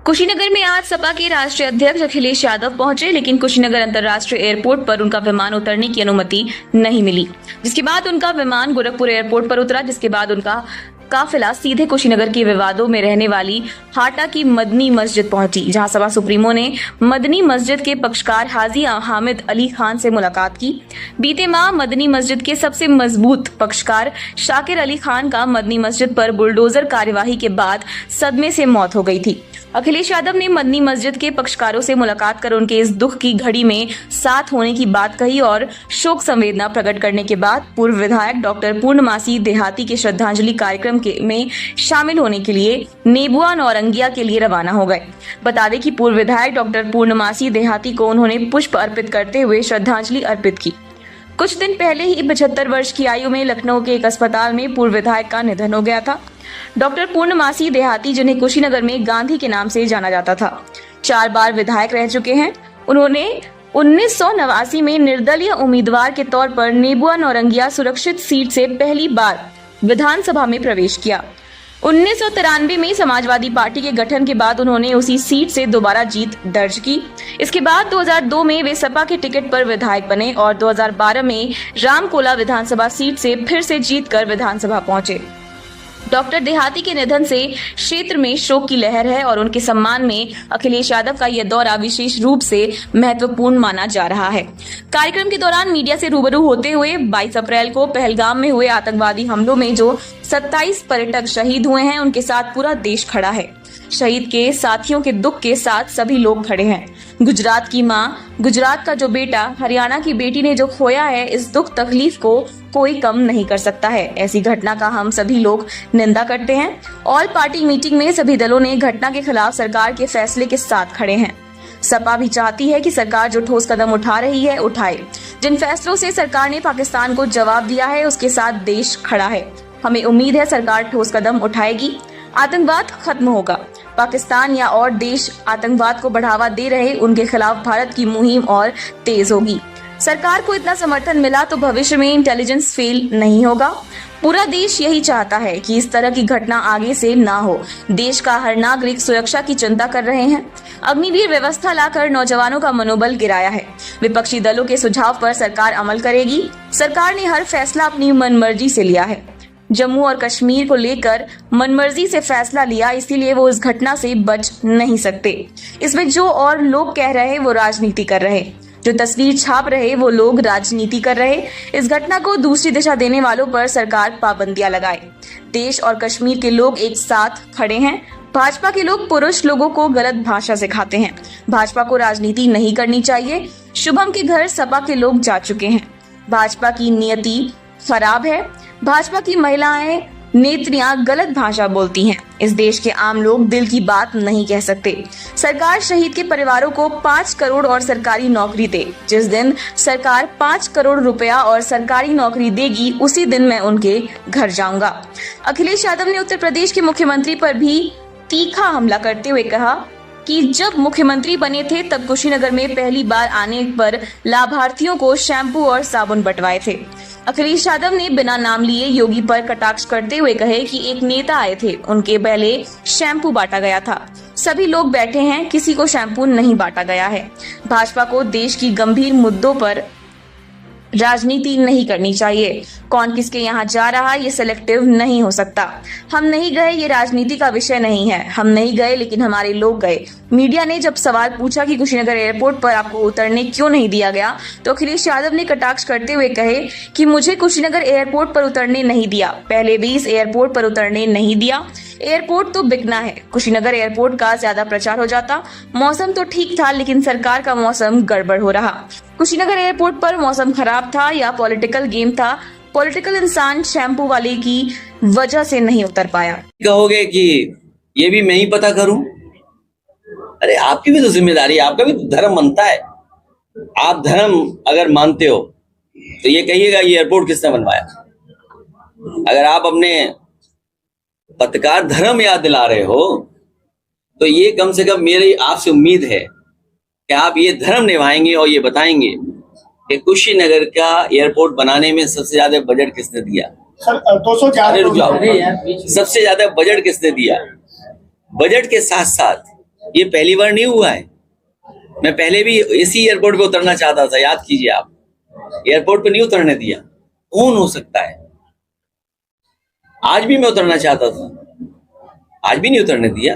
कुशीनगर में आज सपा के राष्ट्रीय अध्यक्ष अखिलेश यादव पहुंचे, लेकिन कुशीनगर अंतर्राष्ट्रीय एयरपोर्ट पर उनका विमान उतरने की अनुमति नहीं मिली, जिसके बाद उनका विमान गोरखपुर एयरपोर्ट पर उतरा, जिसके बाद उनका काफिला सीधे कुशीनगर के विवादों में रहने वाली हाटा की मदनी मस्जिद पहुंची, जहां सपा सुप्रीमो ने मदनी मस्जिद के पक्षकार हाजी हामिद अली खान से मुलाकात की। बीते माह मदनी मस्जिद के सबसे मजबूत पक्षकार शाकिर अली खान का मदनी मस्जिद पर बुलडोजर कार्यवाही के बाद सदमे से मौत हो गई थी। अखिलेश यादव ने मदनी मस्जिद के पक्षकारों से मुलाकात कर उनके इस दुख की घड़ी में साथ होने की बात कही और शोक संवेदना प्रकट करने के बाद पूर्व विधायक डॉक्टर पूर्णमासी देहाती के श्रद्धांजलि कार्यक्रम में शामिल होने के लिए नेबुआ नौरंगिया के लिए रवाना हो गए। बता दें कि पूर्व विधायक डॉक्टर पूर्णमासी देहाती को उन्होंने पुष्प अर्पित करते हुए श्रद्धांजलि अर्पित की। कुछ दिन पहले ही 75 वर्ष की आयु में लखनऊ के एक अस्पताल में पूर्व विधायक का निधन हो गया था। डॉक्टर पूर्णमासी देहाती, जिन्हें कुशीनगर में गांधी के नाम से जाना जाता था, 4 बार विधायक रह चुके हैं। उन्होंने 1989 में निर्दलीय उम्मीदवार के तौर पर नेबुआ नौरंगिया सुरक्षित सीट से पहली बार विधानसभा में प्रवेश किया। 1993 में समाजवादी पार्टी के गठन के बाद उन्होंने उसी सीट से दोबारा जीत दर्ज की। इसके बाद 2002 में वे सपा के टिकट पर विधायक बने और 2012 में रामकोला विधानसभा सीट से फिर से जीतकर विधानसभा पहुंचे। डॉक्टर देहाती के निधन से क्षेत्र में शोक की लहर है और उनके सम्मान में अखिलेश यादव का यह दौरा विशेष रूप से महत्वपूर्ण माना जा रहा है। कार्यक्रम के दौरान मीडिया से रूबरू होते हुए 22 अप्रैल को पहलगाम में हुए आतंकवादी हमलों में जो 27 पर्यटक शहीद हुए हैं, उनके साथ पूरा देश खड़ा है। शहीद के साथियों के दुख के साथ सभी लोग खड़े हैं। गुजरात की माँ, गुजरात का जो बेटा, हरियाणा की बेटी ने जो खोया है, इस दुख तकलीफ को कोई कम नहीं कर सकता है। ऐसी घटना का हम सभी लोग निंदा करते हैं। ऑल पार्टी मीटिंग में सभी दलों ने घटना के खिलाफ सरकार के फैसले के साथ खड़े हैं। सपा भी चाहती है कि सरकार जो ठोस कदम उठा रही है उठाए। जिन फैसलों से सरकार ने पाकिस्तान को जवाब दिया है, उसके साथ देश खड़ा है। हमें उम्मीद है सरकार ठोस कदम उठाएगी, आतंकवाद खत्म होगा। पाकिस्तान या और देश आतंकवाद को बढ़ावा दे रहे, उनके खिलाफ भारत की मुहिम और तेज होगी। सरकार को इतना समर्थन मिला तो भविष्य में इंटेलिजेंस फेल नहीं होगा। पूरा देश यही चाहता है कि इस तरह की घटना आगे से ना हो। देश का हर नागरिक सुरक्षा की चिंता कर रहे हैं। अग्निवीर व्यवस्था लाकर नौजवानों का मनोबल गिराया है। विपक्षी दलों के सुझाव पर सरकार अमल करेगी। सरकार ने हर फैसला अपनी मनमर्जी से लिया है। जम्मू और कश्मीर को लेकर मनमर्जी से फैसला लिया, इसीलिए वो इस घटना से बच नहीं सकते। इसमें जो और लोग कह रहे वो राजनीति कर रहे, जो तस्वीर छाप रहे वो लोग राजनीति कर रहे। इस घटना को दूसरी दिशा देने वालों पर सरकार पाबंदियां लगाए। देश और कश्मीर के लोग एक साथ खड़े हैं। भाजपा के लोग पुरुष लोगों को गलत भाषा सिखाते हैं। भाजपा को राजनीति नहीं करनी चाहिए। शुभम के घर सपा के लोग जा चुके हैं। भाजपा की नियति खराब है। भाजपा की महिलाएं नेत्रियां गलत भाषा बोलती हैं। इस देश के आम लोग दिल की बात नहीं कह सकते। सरकार शहीद के परिवारों को 5 करोड़ और सरकारी नौकरी दे। जिस दिन सरकार 5 करोड़ रुपया और सरकारी नौकरी देगी, उसी दिन मैं उनके घर जाऊंगा। अखिलेश यादव ने उत्तर प्रदेश के मुख्यमंत्री पर भी तीखा हमला करते हुए कहा कि जब मुख्यमंत्री बने थे तब कुशीनगर में पहली बार आने पर लाभार्थियों को शैम्पू और साबुन बंटवाए थे। अखिलेश यादव ने बिना नाम लिए योगी पर कटाक्ष करते हुए कहे कि एक नेता आए थे, उनके पहले शैम्पू बांटा गया था। सभी लोग बैठे हैं, किसी को शैम्पू नहीं बांटा गया है। भाजपा को देश की गंभीर मुद्दों पर राजनीति नहीं करनी चाहिए। कौन किसके यहाँ जा रहा है ये सिलेक्टिव नहीं हो सकता। हम नहीं गए, ये राजनीति का विषय नहीं है। हम नहीं गए लेकिन हमारे लोग गए। मीडिया ने जब सवाल पूछा कि कुशीनगर एयरपोर्ट पर आपको उतरने क्यों नहीं दिया गया, तो अखिलेश यादव ने कटाक्ष करते हुए कहे कि मुझे कुशीनगर एयरपोर्ट पर उतरने नहीं दिया, पहले भी इस एयरपोर्ट पर उतरने नहीं दिया। एयरपोर्ट तो बिकना है। कुशीनगर एयरपोर्ट का ज्यादा प्रचार हो जाता। मौसम तो ठीक था, लेकिन सरकार का मौसम गड़बड़ हो रहा। कुशीनगर एयरपोर्ट पर मौसम खराब था या पॉलिटिकल गेम था। पॉलिटिकल इंसान शैम्पू वाले की वजह से नहीं उतर पाया। कहोगे कि ये भी मैं ही पता करूं? अरे आपकी भी तो जिम्मेदारी है, आपका भी तो धर्म बनता है। आप धर्म अगर मानते हो तो ये कहिएगा ये एयरपोर्ट किसने बनवाया। अगर आप अपने पत्रकार धर्म याद दिला रहे हो तो ये कम से कम मेरी आपसे उम्मीद है कि आप ये धर्म निभाएंगे और ये बताएंगे कि कुशीनगर का एयरपोर्ट बनाने में सबसे ज्यादा बजट किसने दिया। सर 204 सबसे ज्यादा बजट किसने दिया। बजट के साथ साथ ये पहली बार नहीं हुआ है। मैं पहले भी इसी एयरपोर्ट पे उतरना चाहता था, याद कीजिए आप, एयरपोर्ट पे नहीं उतरने दिया। कौन हो सकता है? आज भी मैं उतरना चाहता था, आज भी नहीं उतरने दिया।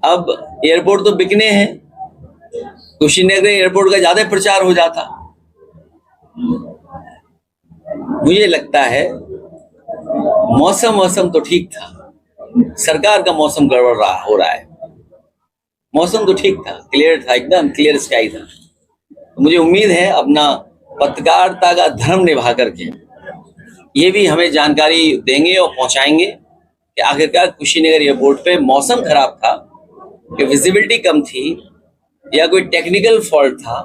अब एयरपोर्ट तो बिकने हैं, कुशीनगर एयरपोर्ट का ज्यादा प्रचार हो जाता। मुझे लगता है मौसम तो ठीक था, सरकार का मौसम गड़बड़ हो रहा है। मौसम तो ठीक था, क्लियर था, एकदम क्लियर स्काई था। तो मुझे उम्मीद है अपना पत्रकारिता का धर्म निभा करके ये भी हमें जानकारी देंगे और पहुंचाएंगे कि आखिरकार कुशीनगर एयरपोर्ट पे मौसम खराब था, कि विजिबिलिटी कम थी, या कोई टेक्निकल फॉल्ट था,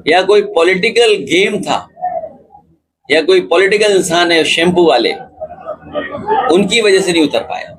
या कोई पॉलिटिकल गेम था, या कोई पॉलिटिकल इंसान है शैम्पू वाले, उनकी वजह से नहीं उतर पाया।